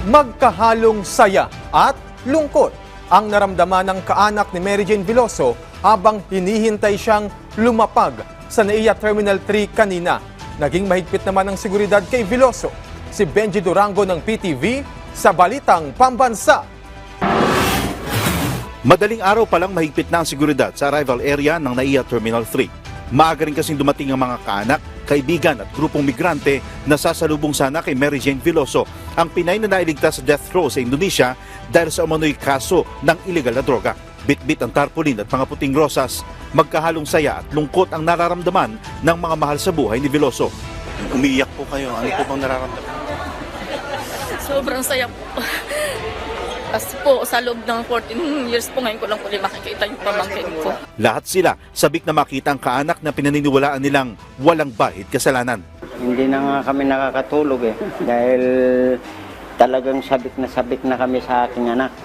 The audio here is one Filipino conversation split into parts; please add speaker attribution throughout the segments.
Speaker 1: Magkahalong saya at lungkot ang naramdaman ng kaanak ni Mary Jane Veloso habang hinihintay siyang lumapag sa NAIA Terminal 3 kanina. Naging mahigpit naman ang seguridad kay Veloso. Si Benji Durango ng PTV sa Balitang Pambansa.
Speaker 2: Madaling araw pa lang mahigpit na ang seguridad sa arrival area ng NAIA Terminal 3. Maaga rin kasing dumating ang mga kaanak, kaibigan at grupong migrante na sasalubong sana kay Mary Jane Veloso, ang Pinay na nailigtas sa death row sa Indonesia dahil sa umano'y kaso ng illegal na droga. Bitbit ang tarpaulin at mga puting rosas, magkahalong saya at lungkot ang nararamdaman ng mga mahal sa buhay ni Veloso. Umiiyak po kayo, ano po bang nararamdaman?
Speaker 3: Sobrang saya po. Kasi po, sa loob ng 14 years po ngayon ko lang po makikita yung pamangkin ko.
Speaker 2: Lahat sila sabik na makita ang kaanak na pinaniniwalaan nilang walang bahid kasalanan.
Speaker 4: Hindi na nga kami nakakatulog dahil talagang sabik na kami sa aking anak.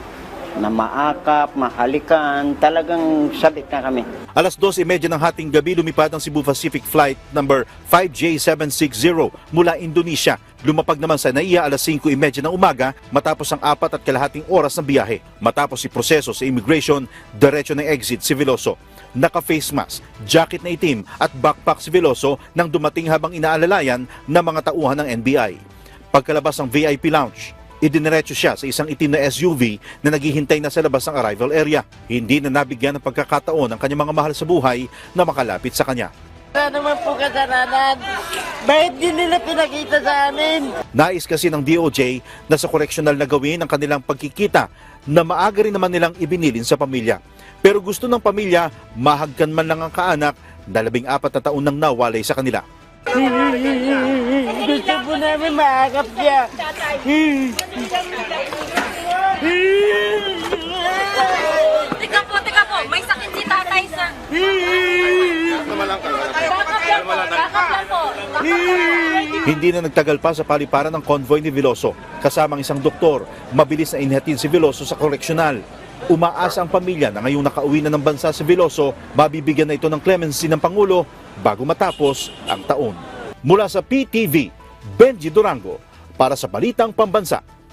Speaker 4: Na maakap, mahalikan, talagang sabik na kami.
Speaker 2: Alas 12:30 ng hating gabi lumipad ang Cebu Pacific Flight number 5J760 mula Indonesia. Lumapag naman sa NAIA alas 5:30 ng umaga matapos ang 4.5 oras ng biyahe. Matapos proseso sa immigration, diretso ng exit si Veloso. Naka-face mask, jacket na itim at backpack si Veloso nang dumating habang inaalalayan ng mga tauhan ng NBI. Pagkalabas ng VIP lounge, idiniretso siya sa isang itim na SUV na naghihintay na sa labas ng arrival area. Hindi na nabigyan ng pagkakataon ang kanyang mga mahal sa buhay na makalapit sa kanya.
Speaker 4: Wala naman po kasalanan. Bakit di nila pinakita sa amin?
Speaker 2: Nais kasi ng DOJ na sa correctional na gawin ang kanilang pagkikita na maaga rin naman nilang ibinilin sa pamilya. Pero gusto ng pamilya, mahagkan man lang ang kaanak na 14 na taon nang nawalay sa kanila.
Speaker 4: Gusto po namin maakap siya.
Speaker 3: Teka po, may sakit si tatay, sir. Bakap lang po.
Speaker 2: Hindi na nagtagal pa sa paliparan ng convoy ni Veloso. Kasamang isang doktor, mabilis na inhatid si Veloso sa koreksyonal. Umaasa ang pamilya na ngayong nakauwi na ng bansa si Veloso, mabibigyan na ito ng clemency ng Pangulo bago matapos ang taon. Mula sa PTV, Benji Durango para sa Balitang Pambansa.